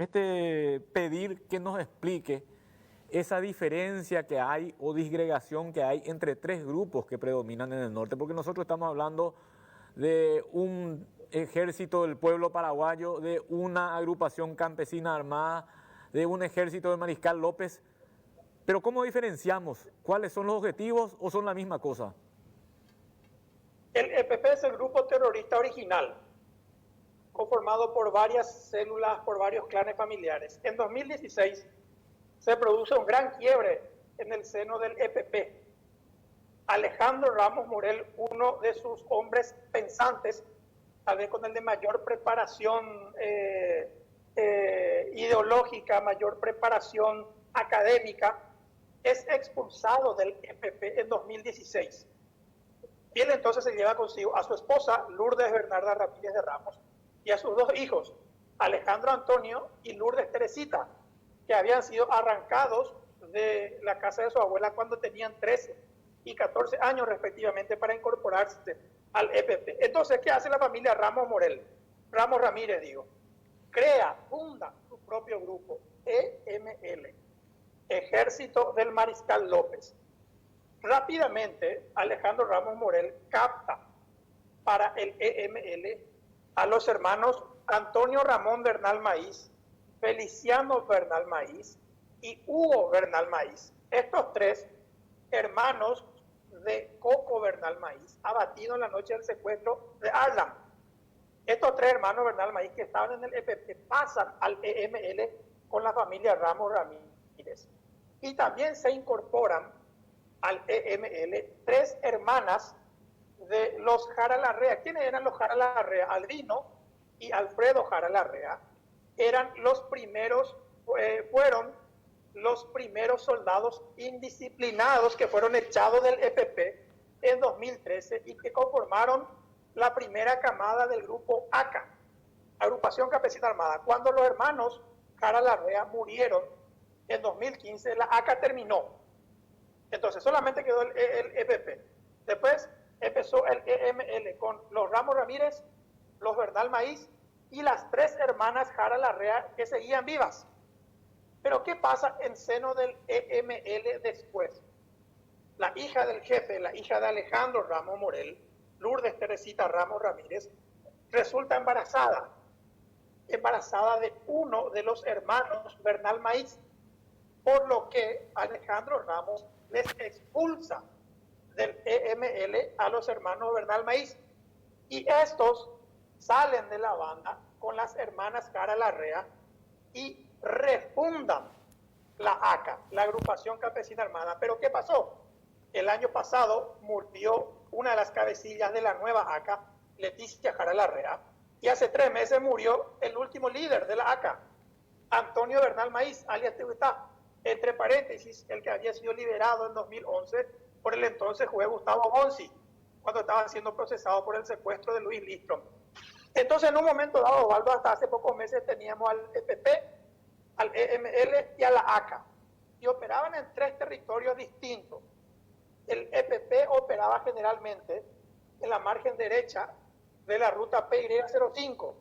pedir que nos explique esa diferencia que hay o disgregación que hay entre tres grupos que predominan en el norte, porque nosotros estamos hablando de un ejército del pueblo paraguayo, de una agrupación campesina armada, de un ejército del Mariscal López, pero ¿cómo diferenciamos? ¿Cuáles son los objetivos o son la misma cosa? El EPP es el grupo terrorista original, conformado por varias células, por varios clanes familiares. En 2016 se produce un gran quiebre en el seno del EPP. Alejandro Ramos Morel, uno de sus hombres pensantes, tal vez con el de mayor preparación ideológica, mayor preparación académica, es expulsado del EPP en 2016. Y él entonces se lleva consigo a su esposa, Lourdes Bernarda Ramírez de Ramos, y a sus dos hijos, Alejandro Antonio y Lourdes Teresita, que habían sido arrancados de la casa de su abuela cuando tenían 13 y 14 años respectivamente para incorporarse al EPP. Entonces, ¿qué hace la familia Ramos Ramírez, digo? Funda su propio grupo, EML, Ejército del Mariscal López. Rápidamente, Alejandro Ramos Morel capta para el EML a los hermanos Antonio Ramón Bernal Maíz, Feliciano Bernal Maíz y Hugo Bernal Maíz. Estos tres hermanos de Coco Bernal Maíz, abatido en la noche del secuestro de Arlan. Estos tres hermanos Bernal Maíz que estaban en el EPP pasan al EML con la familia Ramos Ramírez. Y también se incorporan al EML tres hermanas de los Jara Larrea. ¿Quiénes eran los Jara Larrea? Albino y Alfredo Jara Larrea eran los primeros, fueron los primeros soldados indisciplinados que fueron echados del EPP en 2013 y que conformaron la primera camada del grupo ACA, Agrupación Campesina Armada. Cuando los hermanos Jara Larrea murieron en 2015, la ACA terminó. Entonces solamente quedó el EPP. Después empezó el EML con los Ramos Ramírez, los Bernal Maíz y las tres hermanas Jara Larrea que seguían vivas. Pero ¿qué pasa en seno del EML después? La hija del jefe, la hija de Alejandro Ramos Morel, Lourdes Teresita Ramos Ramírez, resulta embarazada de uno de los hermanos Bernal Maíz, por lo que Alejandro Ramos les expulsa del EML a los hermanos Bernal Maíz y estos salen de la banda con las hermanas Jara Larrea y refundan la ACA, la Agrupación Campesina Armada. Pero ¿qué pasó? El año pasado murió una de las cabecillas de la nueva ACA, Leticia Jara Larrea, y hace 3 meses murió el último líder de la ACA, Antonio Bernal Maíz, alias Tehuetá, entre paréntesis, el que había sido liberado en 2011 por el entonces juez Gustavo Bonsi, cuando estaba siendo procesado por el secuestro de Luis Listrom. Entonces, en un momento dado, Osvaldo, hasta hace pocos meses teníamos al EPP, al EML y a la ACA, y operaban en 3 territorios distintos. El EPP operaba generalmente en la margen derecha de la ruta PY05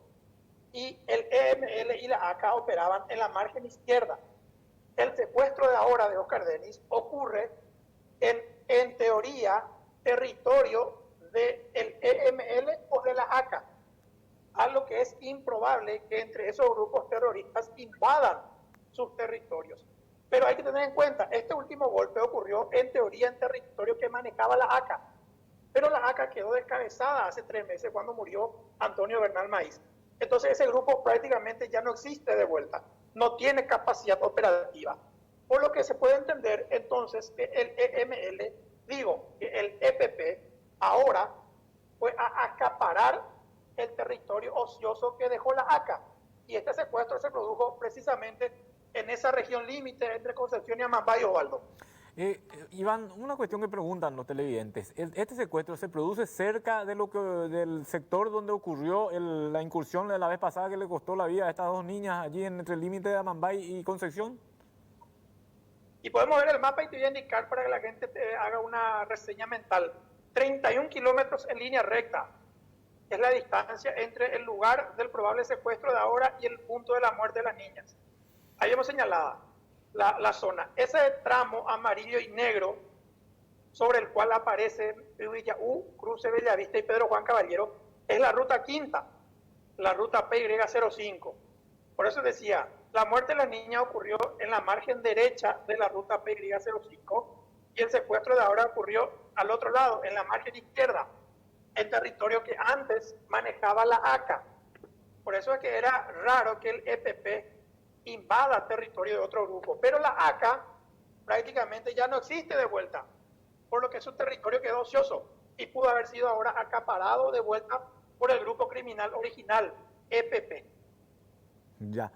y el EML y la ACA operaban en la margen izquierda. El secuestro de ahora de Oscar Denis ocurre en teoría, territorio del EML o de la ACA, algo que es improbable que entre esos grupos terroristas invadan sus territorios. Pero hay que tener en cuenta, este último golpe ocurrió en teoría en territorio que manejaba la ACA, pero la ACA quedó descabezada hace 3 meses cuando murió Antonio Bernal Maíz. Entonces ese grupo prácticamente ya no existe de vuelta, no tiene capacidad operativa. Por lo que se puede entender entonces que el EML, que el EPP ahora fue a acaparar el territorio ocioso que dejó la ACA. Y este secuestro se produjo precisamente en esa región límite entre Concepción y Amambay, Osvaldo. Iván, una cuestión que preguntan los televidentes. ¿Este secuestro se produce cerca de del sector donde ocurrió la incursión de la vez pasada que le costó la vida a estas 2 niñas allí entre el límite de Amambay y Concepción? Y podemos ver el mapa y te voy a indicar para que la gente te haga una reseña mental. 31 kilómetros en línea recta. es la distancia entre el lugar del probable secuestro de ahora y el punto de la muerte de las niñas. Ahí hemos señalado la zona. Ese tramo amarillo y negro sobre el cual aparece Villaú, Cruce Bellavista y Pedro Juan Caballero, es la ruta quinta, la ruta PY05. Por eso decía, la muerte de la niña ocurrió en la margen derecha de la ruta PY05 y el secuestro de ahora ocurrió al otro lado, en la margen izquierda, el territorio que antes manejaba la ACA. Por eso es que era raro que el EPP invada territorio de otro grupo, pero la ACA prácticamente ya no existe de vuelta, por lo que su territorio quedó ocioso y pudo haber sido ahora acaparado de vuelta por el grupo criminal original, EPP. Ya,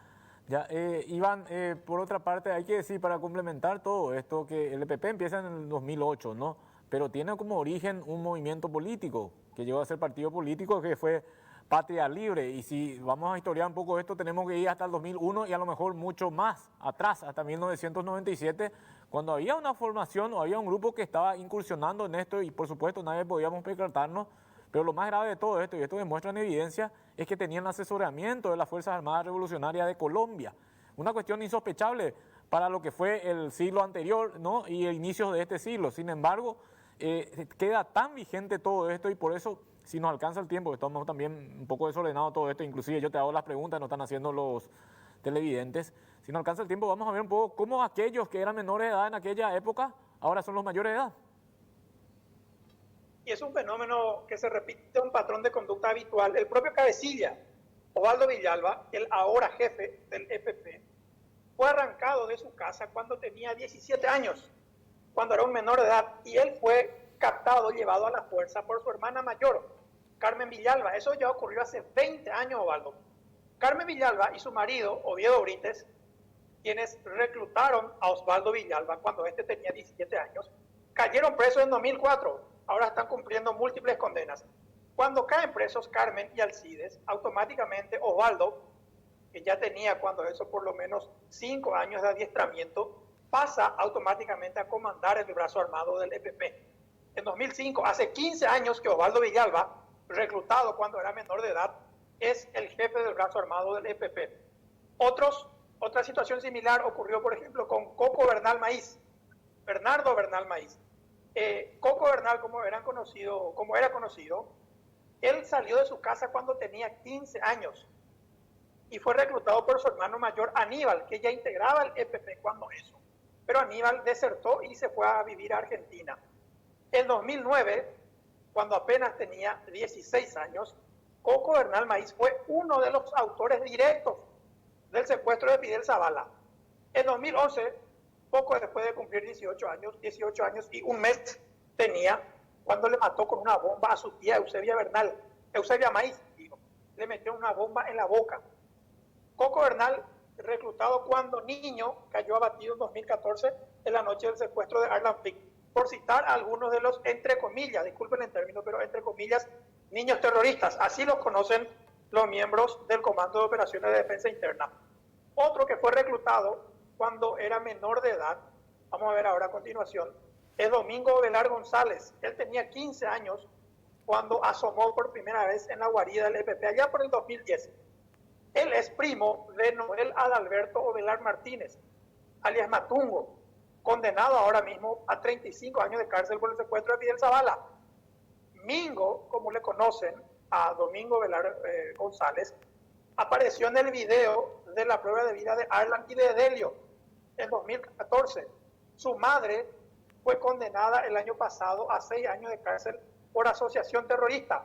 ya. Iván, por otra parte, hay que decir, para complementar todo esto, que el EPP empieza en el 2008, ¿no? Pero tiene como origen un movimiento político, que llegó a ser partido político, que fue Patria Libre. Y si vamos a historiar un poco esto, tenemos que ir hasta el 2001 y a lo mejor mucho más atrás, hasta 1997, cuando había una formación o había un grupo que estaba incursionando en esto y por supuesto nadie podíamos percatarnos. Pero lo más grave de todo esto, y esto demuestra en evidencia, es que tenían asesoramiento de las Fuerzas Armadas Revolucionarias de Colombia. Una cuestión insospechable para lo que fue el siglo anterior, ¿no? Y el inicio de este siglo. Sin embargo, queda tan vigente todo esto y por eso, si nos alcanza el tiempo, que estamos también un poco desordenados todo esto, inclusive yo te hago las preguntas, no están haciendo los televidentes. Si nos alcanza el tiempo, vamos a ver un poco cómo aquellos que eran menores de edad en aquella época ahora son los mayores de edad. Y es un fenómeno que se repite, un patrón de conducta habitual. El propio cabecilla, Osvaldo Villalba, el ahora jefe del EPP, fue arrancado de su casa cuando tenía 17 años, cuando era un menor de edad, y él fue captado, llevado a la fuerza por su hermana mayor, Carmen Villalba. Eso ya ocurrió hace 20 años, Osvaldo. Carmen Villalba y su marido, Oviedo Brites, quienes reclutaron a Osvaldo Villalba cuando este tenía 17 años, cayeron presos en 2004. Ahora están cumpliendo múltiples condenas. Cuando caen presos Carmen y Alcides, automáticamente Osvaldo, que ya tenía cuando eso por lo menos 5 años de adiestramiento, pasa automáticamente a comandar el brazo armado del EPP. En 2005, hace 15 años que Osvaldo Villalba, reclutado cuando era menor de edad, es el jefe del brazo armado del EPP. Otra situación similar ocurrió, por ejemplo, con Coco Bernal Maíz, Bernardo Bernal Maíz. Coco Bernal, como era conocido, él salió de su casa cuando tenía 15 años y fue reclutado por su hermano mayor Aníbal, que ya integraba el EPP cuando eso. Pero Aníbal desertó y se fue a vivir a Argentina. En 2009, cuando apenas tenía 16 años, Coco Bernal Maíz fue uno de los autores directos del secuestro de Fidel Zavala. En 2011, poco después de cumplir 18 años y un mes tenía, cuando le mató con una bomba a su tía Eusebia Maíz, le metió una bomba en la boca. Coco Bernal, reclutado cuando niño, cayó abatido en 2014 en la noche del secuestro de Arlan Pic, por citar a algunos de los, entre comillas, disculpen el término, pero entre comillas, niños terroristas. Así los conocen los miembros del Comando de Operaciones de Defensa Interna. Otro que fue reclutado cuando era menor de edad, vamos a ver ahora a continuación, es Domingo Velar González. Él tenía 15 años cuando asomó por primera vez en la guarida del EPP, allá por el 2010. Él es primo de Noel Adalberto Ovelar Martínez, alias Matungo, condenado ahora mismo a 35 años de cárcel por el secuestro de Fidel Zavala. Mingo, como le conocen a Domingo Velar González, apareció en el video de la prueba de vida de Arlan y de Delio en 2014. Su madre fue condenada el año pasado a 6 años de cárcel por asociación terrorista,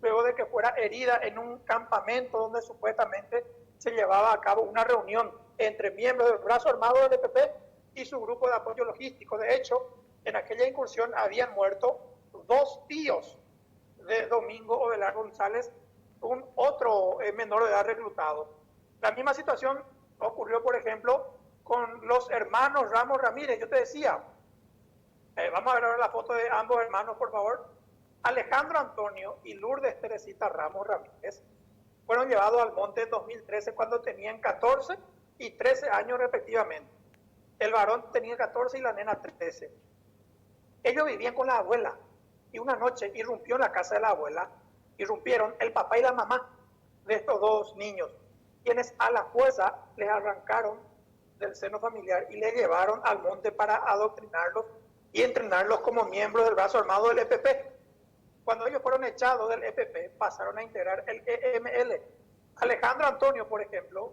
luego de que fuera herida en un campamento donde supuestamente se llevaba a cabo una reunión entre miembros del brazo armado del EPP y su grupo de apoyo logístico. De hecho, en aquella incursión habían muerto 2 tíos de Domingo Ovelar González, un otro menor de edad reclutado. La misma situación ocurrió, por ejemplo, con los hermanos Ramos Ramírez. Yo te decía, vamos a ver ahora la foto de ambos hermanos, por favor. Alejandro Antonio y Lourdes Teresita Ramos Ramírez fueron llevados al monte en 2013 cuando tenían 14 y 13 años respectivamente. El varón tenía 14 y la nena 13. Ellos vivían con la abuela y una noche irrumpió en la casa de la abuela irrumpieron el papá y la mamá de estos dos niños, quienes a la fuerza les arrancaron del seno familiar y les llevaron al monte para adoctrinarlos y entrenarlos como miembros del brazo armado del EPP. Cuando ellos fueron echados del EPP, pasaron a integrar el EML. Alejandro Antonio, por ejemplo,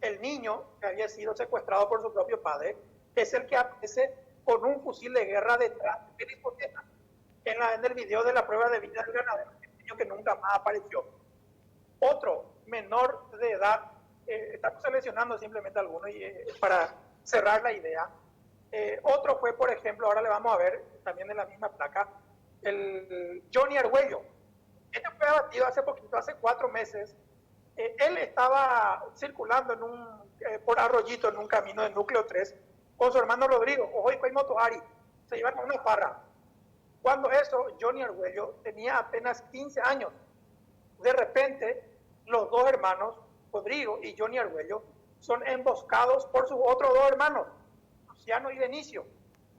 el niño que había sido secuestrado por su propio padre, es el que aparece con un fusil de guerra detrás de la hipoteca en el video de la prueba de vida del ganador, el niño que nunca más apareció. Otro menor de edad, estamos seleccionando simplemente algunos para cerrar la idea. Otro fue, por ejemplo, ahora le vamos a ver también en la misma placa, el Johnny Argüello. Este fue abatido hace poquito, hace 4 meses. Él estaba circulando por Arroyito en un camino de núcleo 3 con su hermano Rodrigo, Ojoico y Motoari. Se iban a una farra. Cuando eso, Johnny Argüello tenía apenas 15 años. De repente, los dos hermanos, Rodrigo y Johnny Argüello, son emboscados por sus otros dos hermanos, Luciano y Benicio,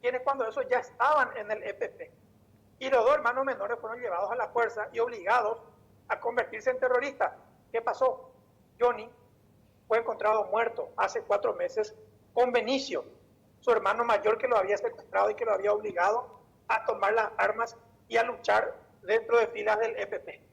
quienes cuando eso ya estaban en el EPP. Y los dos hermanos menores fueron llevados a la fuerza y obligados a convertirse en terroristas. ¿Qué pasó? Johnny fue encontrado muerto hace 4 meses con Benicio, su hermano mayor que lo había secuestrado y que lo había obligado a tomar las armas y a luchar dentro de filas del EPP.